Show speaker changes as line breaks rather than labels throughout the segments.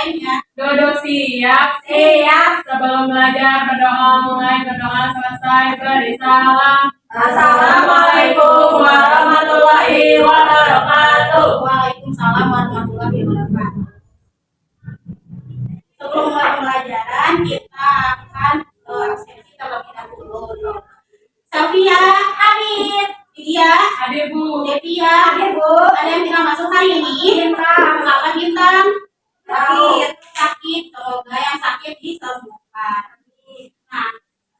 lainnya.
Duduk siap.
Siap.
Sebelum belajar berdoa mulai, berdoa selesai beri salam.
Assalamualaikum warahmatullahi wabarakatuh. Waalaikumsalam warahmatullahi wabarakatuh. Sebelum mulai pembelajaran, kita akan absensi terlebih dahulu. Safia, hadir. Lydia,
Hadir Bu.
Devia, hadir Bu. Ada yang tidak masuk hari ini? Bintang. Kenapa Bintang? Sakit. Semoga yang sakit disembuhkan. Nah,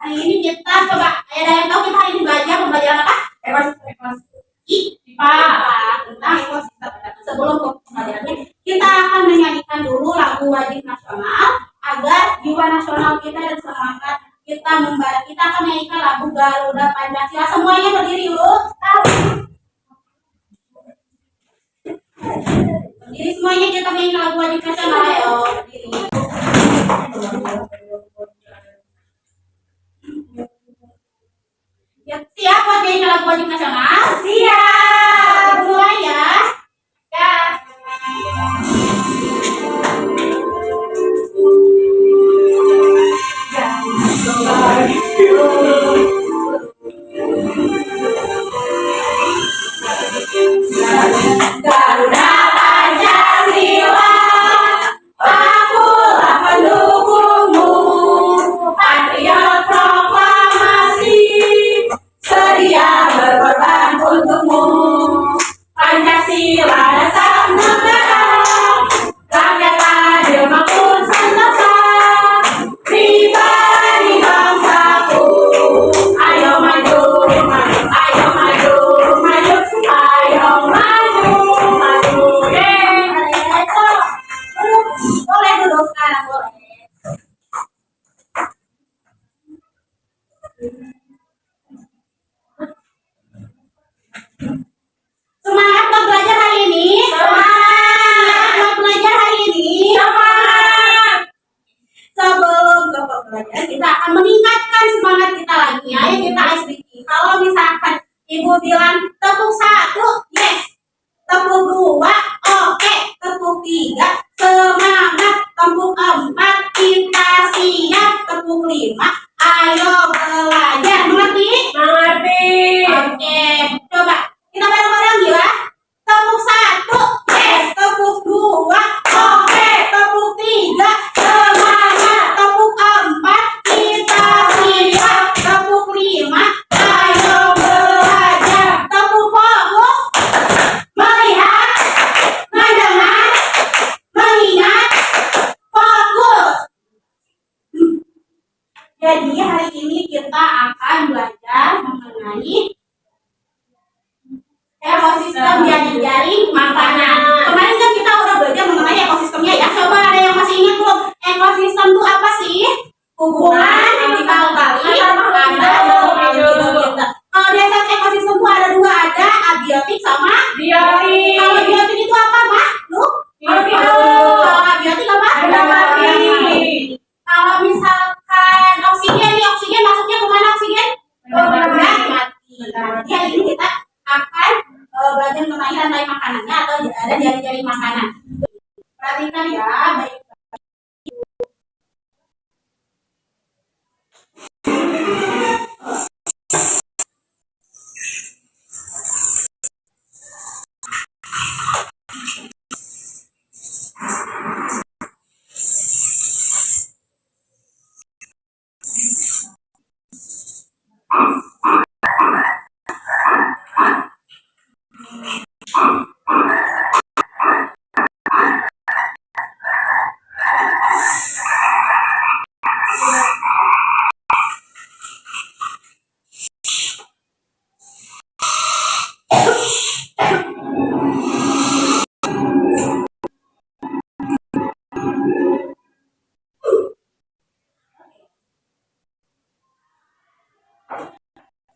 hari ini kita coba. Ada yang tahu kita hari ini belajar pembelajaran apa? IPA. Tentang ekosistem. Sebelum ke pembelajarannya, kita akan menyanyikan dulu lagu wajib nasional agar jiwa nasional kita dan semangat kita membara. Kita akan menyanyikan lagu Garuda Pancasila. Semuanya berdiri dulu. Berdiri semuanya, kita menyanyikan lagu wajib nasional. Ayo berdiri. Ya, siap buat menyanyikan lagu wajib nasional? Siap. Mulai ya. Ya. Garuda Pancasila, akulah pendukungmu, patriot proklamasi, sedia berkorban untukmu. Pancasila dasar negara, rakyat adil makmur sentosa, pribadi bangsaku. Ayo maju, maju, ayo maju, maju, ayo maju, maju, boleh duduk sekarang, boleh. Semangat buat belajar hari ini. Semangat buat belajar hari ini. Semangat. Sebelum ke pembelajaran, kita akan meningkatkan semangat kita lagi. Ayo kita SBK. Kalau misalkan ibu bilang tepuk 1, yes. Tepuk 2, oke. Tepuk 3, semangat. Tepuk 4, kita siap. Tepuk 5, ayo belajar. Mengerti?
Mengerti.
Oke, coba kita bareng-bareng ya. Tepuk 1, yes. Tepuk 2, oke. Tepuk 3, semangat. Tepuk 4, kita siap. Tepuk 5, ayo belajar. Tepuk fokus, melihat, mendengar, mengingat, fokus. Jadi hari ini kita akan belajar mengenai ekosistem jaring makanan. Kemarin kan kita udah belajar mengenai ekosistemnya ya. Coba ada yang masih ingat belum? Ekosistem itu apa sih? Hubungan vital kali ada. Kalau biasa ekosistem itu ada dua, ada abiotik sama
Biotik.
Kalau biotik itu apa, Mak? Lu? Kalau abiotik apa? Kalau misalkan oksigen nih, oksigen masuknya kemana oksigen? Mati. Jadi hari ini kita akan belajar mengenai rantai makanannya atau ada jaring-jaring makanan. Perhatikan ya, baik.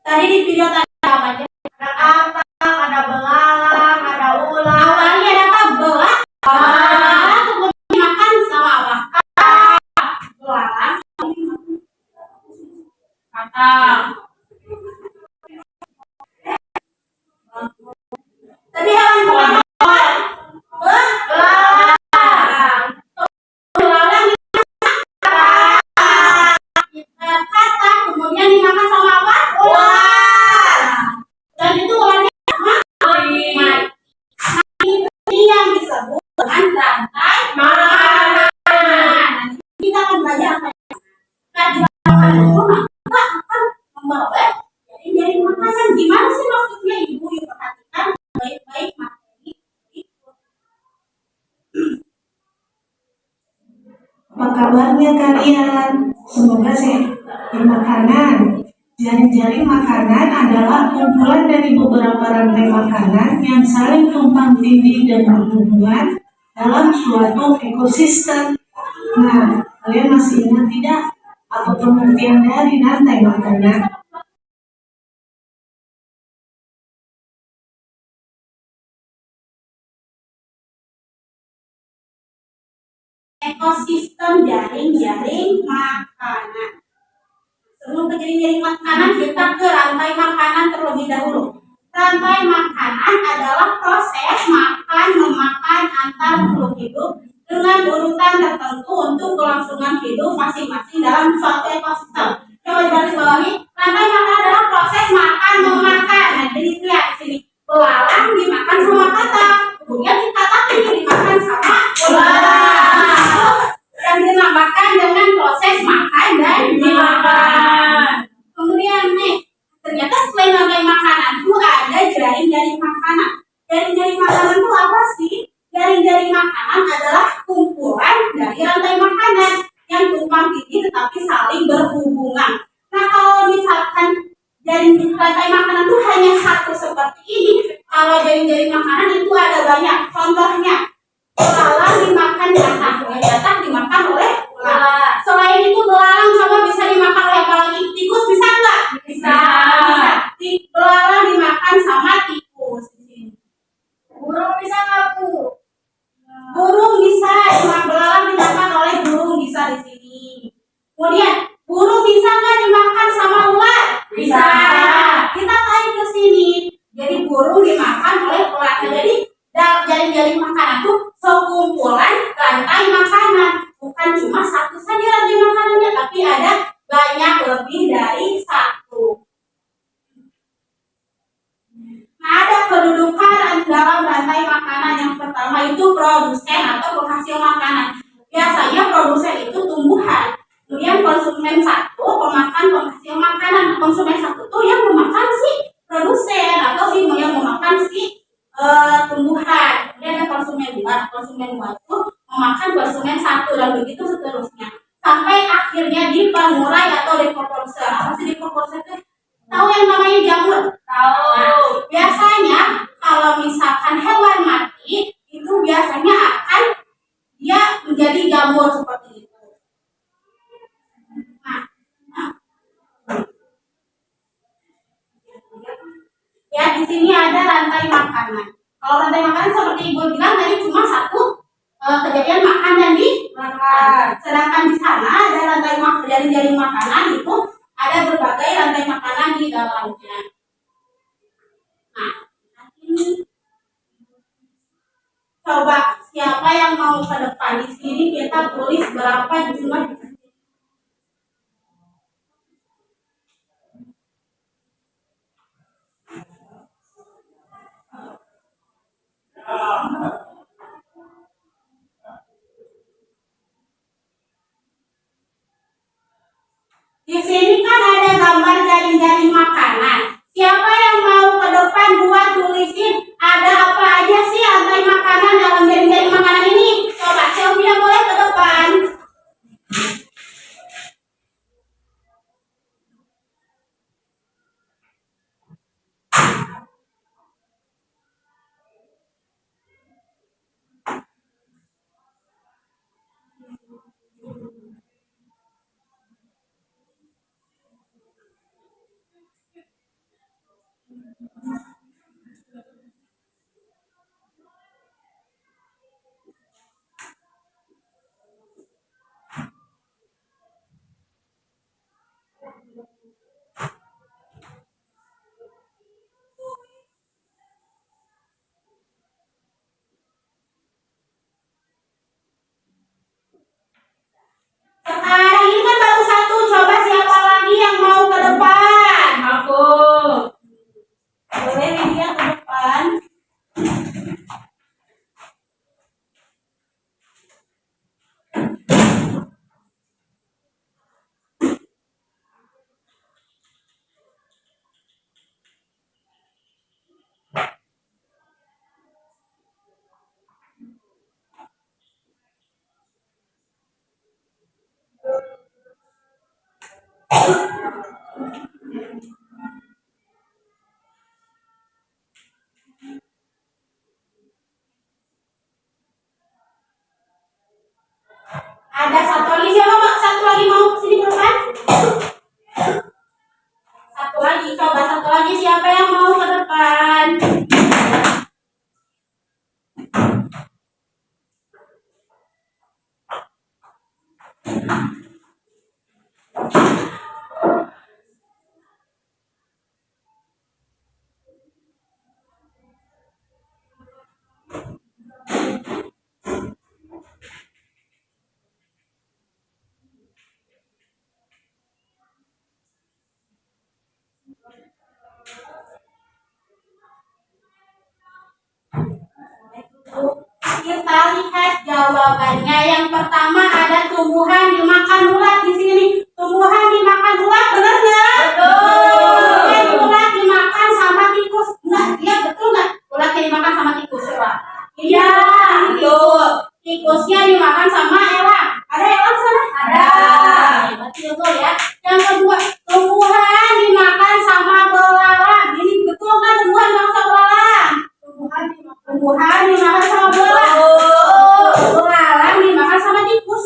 Tadi di video tadi apa aja? Ada katak, ada belalang, ada ular. Awalnya ada apa? Belalang. Kemudian makan sama apa? Belalang. Katak. Tadi hewan belalang.
semoga sehat bermakanan. Jaring-jaring makanan adalah kumpulan dari beberapa rantai makanan yang saling tumpang tindih dan berhubungan dalam suatu ekosistem. Nah, kalian masih ingat tidak apa pengertian dari rantai makanan?
Ekosistem jaring-jaring makanan. Sebelum ke jaring-jaring makanan, kita ke rantai makanan terlebih dahulu. Rantai makanan adalah proses makan memakan antar makhluk hidup dengan urutan tertentu untuk kelangsungan hidup masing-masing dalam suatu ekosistem. Coba digarisbawahi, rantai makanan adalah proses makan memakan. Nah, jadi lihat di sini, belalang dimakan sama katak, kemudian katak ini dimakan sama belalang. Yang dinamakan dengan proses makan dan dimakan. Kemudian nih, ternyata selain rantai makanan itu ada jaring-jaring makanan. Jaring-jaring makanan itu apa sih? Jaring-jaring makanan adalah kumpulan dari rantai makanan yang tumpang tindih tetapi saling berhubungan. Nah, kalau misalkan jaring rantai makanan itu hanya satu seperti ini, kalau jaring-jaring makanan itu ada banyak. Contohnya, belalang dimakan katak dimakan oleh belalang. Selain itu belalang coba bisa dimakan oleh apa lagi? Tikus bisa nggak? Bisa. Belalang dimakan sama tikus. Burung bisa nggak, Bu? Burung bisa, belalang dimakan oleh burung bisa di sini. Kemudian burung bisa nggak dimakan sama ular? Bisa. Kita tarik ke sini. Jadi burung dimakan oleh ular. Nah, jadi jaring-jaring makanan itu sekumpulan rantai makanan. Bukan cuma satu saja rantai makanannya, tapi ada banyak lebih dari satu. Nah, ada kedudukan dalam rantai makanan. Yang pertama itu produsen atau penghasil makanan. Biasanya produsen itu tumbuhan. Kemudian konsumen satu, pemakan penghasil makanan. Konsumen satu itu yang memakan si produsen atau si yang memakan si tumbuhan. Kemudian ada konsumen dua itu memakan konsumen satu dan begitu seterusnya sampai akhirnya di pengurai atau dekomposer. Apa sih dekomposer itu? Tahu yang namanya jamur? Tahu. Nah, biasanya kalau misalkan hewan mati itu biasanya akan dia menjadi jamur seperti itu. Nah. Ya, di sini ada rantai makanan. Kalau rantai makanan seperti Ibu bilang tadi cuma satu kejadian makan dan dimakan. Sedangkan di sana ada rantai jaring-jaring makanan itu ada berbagai rantai makanan di dalamnya. Nah, ini coba siapa yang mau ke depan di sini kita tulis berapa jumlah. Di sini kan ada gambar jaring-jaring makanan. Siapa yang mau ke depan buat tulisin ada apa aja sih rantai makanan dalam jaring-jaring makanan ini? Coba Sylvia boleh ke depan. Sekarang ini kan baru satu. Coba siapa lagi yang mau ke depan? Aku. Boleh. Ada satu lagi siapa Pak? Satu lagi mau kesini ke depan? Satu lagi, coba satu lagi siapa yang mau ke depan? Kita lihat jawabannya. Yang pertama ada tumbuhan dimakan ulat di sini. Tumbuhan dimakan ulat, benar nggak? Betul. Ulat dimakan sama tikus. Nggak, dia betul nggak? Ulatnya dimakan sama tikus, coba. Iya, betul. Tikusnya dimakan sama elang. Ada elang sana? Ada. Betul ya. Yang kedua, tumbuhan dimakan sama belalang. Ini betul nggak tumbuhan dimakan sama belalang? Tumbuhan dimakan sama belalang. Belalang dimakan sama tikus.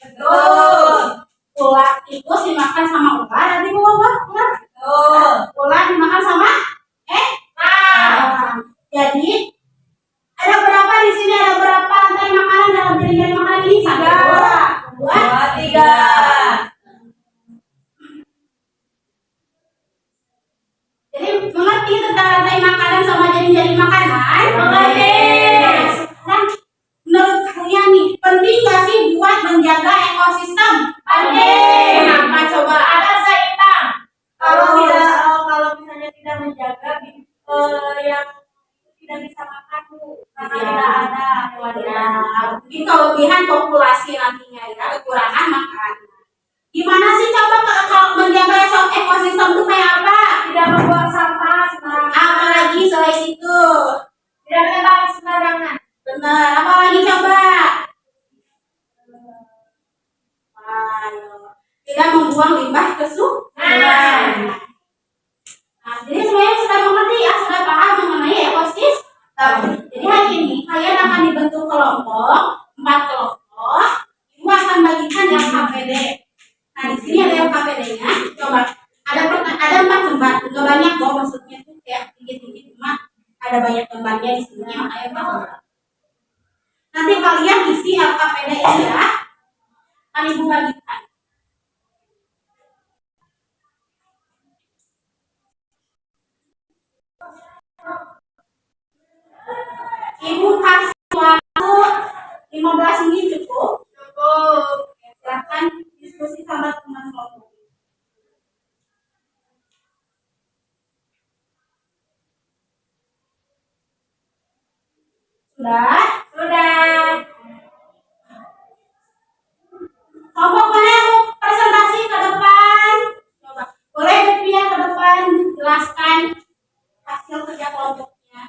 Betul. Ulat tikus dimakan sama ular. Nanti gua ular. Betul. Ular dimakan sama elang. Jadi ada berapa di sini? Ada berapa rantai makanan dalam jaring-jaring makanan ini? Satu, dua, tiga. Jadi mengerti tentang rantai makanan sama jaring-jaring makanan? Mengerti. Sekarang menurut kalian nih, penting nggak sih buat menjaga ekosistem? Penting. Kenapa coba? Ada cerita.
Kalau misalnya tidak menjaga yang tidak bisa makan Bu, karena tidak ada hewannya.
Mungkin kelebihan populasi nantinya ya, kekurangan makanan. Gimana sih coba kalau menjaga ekosistem itu kayak apa?
Tidak membuang sampah sembarangan.
Apalagi selain itu?
Tidak menebang sembarangan.
Benar. Apalagi coba? Tidak membuang limbah ke sungai. Nah, jadi semuanya sudah mengerti ya, sudah paham mengenai ekosistem. Jadi hari ini kalian akan dibentuk kelompok, 4 kelompok. Ibu akan bagikan LKPD. Nah, di sini ada LKPD-nya. Coba ada 4 lembar, nggak banyak kok, maksudnya tuh kayak tinggi-tinggi, cuma ada banyak lembarnya di sini, makanya 4 lembar. Nanti kalian isi LKPD ini ya, akan ibu bagikan. Ibu kasih waktu 15 menit cukup. Cukup. Silakan diskusi sama teman kelompok. Sudah? Sudah. Kelompok mana yang mau presentasi ke depan? Coba. Boleh berpindah ke depan, jelaskan hasil kerja kelompoknya.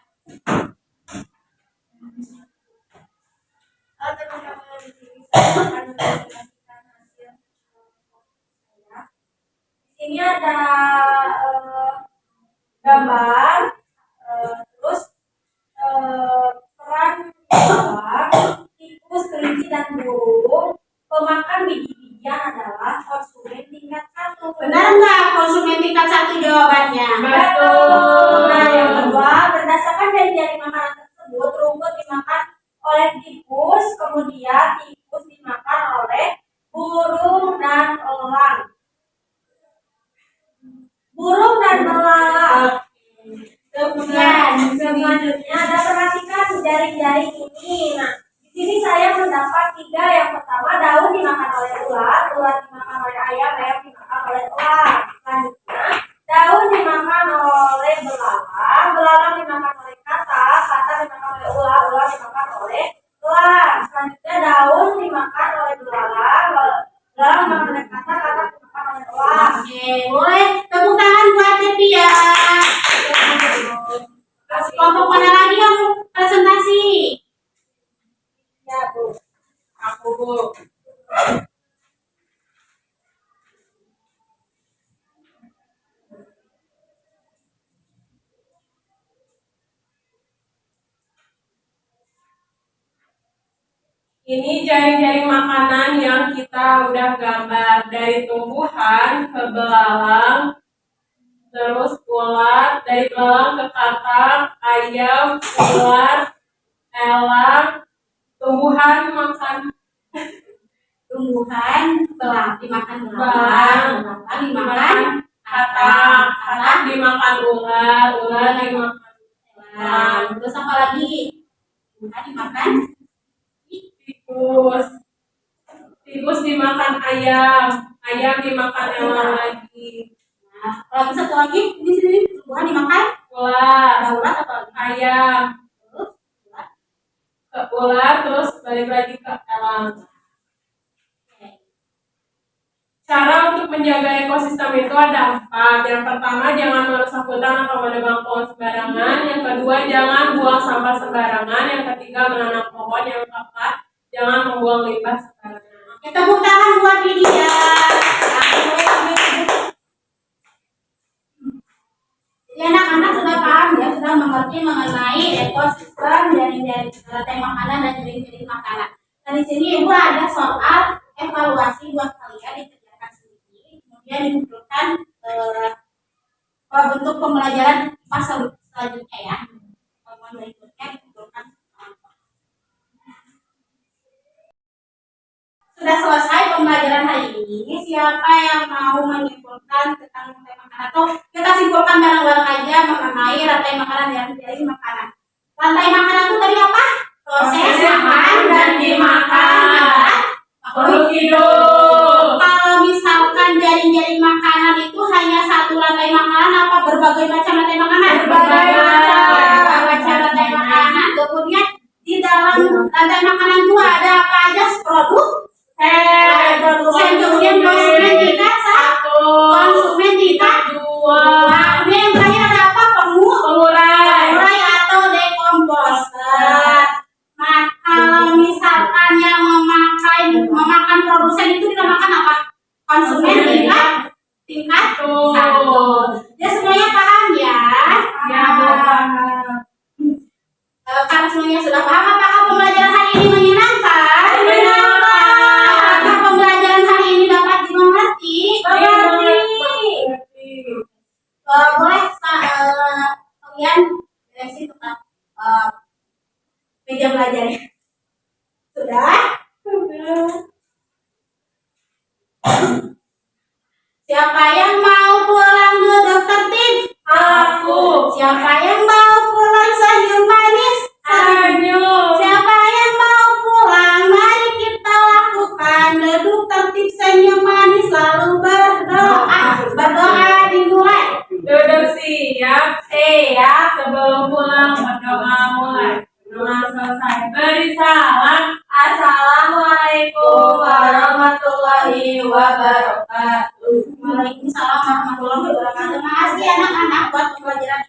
Teman-teman di sini saya akan menjelaskan hasil kelompok saya. Di sini ada gambar, terus peran bawang, tikus, kelinci dan burung. Pemakan biji-bijian adalah konsumen tingkat 1.
Benar nggak konsumen tingkat 1 jawabannya?
Betul. Nah, yang kedua, berdasarkan dari jaring makanan tersebut, rumput dimakan oleh tikus, kemudian tikus dimakan oleh burung dan elang. Burung dan belalang. Kemudian selanjutnya ada perhatikan jaring-jaring ini. Nah, di sini saya mendapat 3. Yang pertama, daun dimakan oleh ular, ular dimakan oleh ayam, ayam dimakan oleh elang. Selanjutnya, daun dimakan oleh belalang, belalang dimakan oleh katak, katak dimakan oleh ular, ular dimakan oleh elang. Selanjutnya, daun dimakan oleh belalang, belalang dimakan oleh katak, katak dimakan oleh elang.
Oke, boleh tepuk tangan buat Devi ya. Kelompok mana lagi yang presentasi?
Ya, Bu.
Aku, Bu.
Ini jaring-jaring makanan yang kita udah gambar dari tumbuhan ke belalang, terus ulat, dari belalang ke katak, ayam, ular, elang, tumbuhan makan
Tumbuhan dimakan
belalang,
belalang dimakan
katak, katak dimakan ular, ular dimakan
elang. Terus apa lagi? Tumbuhan dimakan
tikus, tikus dimakan ayam, ayam dimakan elang lagi,
Nah, kalau satu lagi di sini tumbuhan dimakan
ular,
ada ulat atau lagi?
ayam,
Terus ulat.
ke ular, terus balik lagi ke elang. Cara untuk menjaga ekosistem itu ada 4. Yang pertama, jangan merusak hutan atau menebang pohon sembarangan. Yang kedua, jangan buang sampah sembarangan. Yang ketiga, menanam pohon. Yang keempat, jangan membuang limbah sembarangan.
Oke, tepuk tangan buat Lydia. Jadi anak-anak sudah paham ya, sudah mengerti mengenai ekosistem dari rantai makanan dan jenis-jenis makanan. Nah, di sini Ibu ada soal evaluasi buat kalian dikerjakan sendiri, kemudian dikumpulkan bentuk pembelajaran pas selanjutnya ya. Pertemuan berikutnya dikumpulkan. Sudah selesai pembelajaran hari ini. Siapa yang mau menyimpulkan tentang rantai makanan atau kita simpulkan bareng-bareng aja mengenai rantai makanan dan jenis makanan. Rantai makanan itu tadi apa? Proses makan dan dimakan makhluk
hidup.
Kalau misalkan jaring-jaring makanan itu hanya satu rantai makanan apa berbagai macam rantai makanan? Berbagai macam rantai makanan. Kemudian di dalam rantai makanan itu ada apa aja? Produk, produsen, kemudian konsumen tingkat satu, konsumen tingkat dua. Nah, kemudian yang terakhir ada apa? Pengurai atau dekomposer. Nah, kalau misalkan yang memakan produsen itu dinamakan apa? Konsumen tingkat satu. Ya semuanya paham ya?
Ya, paham.
Kalau semuanya sudah paham, apakah pembelajaran hari ini menyenangkan? Apakah pembelajaran hari ini dapat dimengerti? Boleh kalian beresin tempat meja belajarnya. Sudah? Siapa yang mau pulang duduk tertib?
Aku.
Siapa yang mau pulang senyum manis?
Senyum.
Siapa yang mau pulang? Mari kita lakukan duduk tertib senyum manis lalu berdoa. Berdoa dimulai.
Duduk siap, sebelum pulang berdoa mulai. Doa selesai, beri salam. Assalamualaikum warahmatullahi wabarakatuh.
Waalaikumsalam warahmatullahi wabarakatuh. Terima kasih anak-anak buat pembelajaran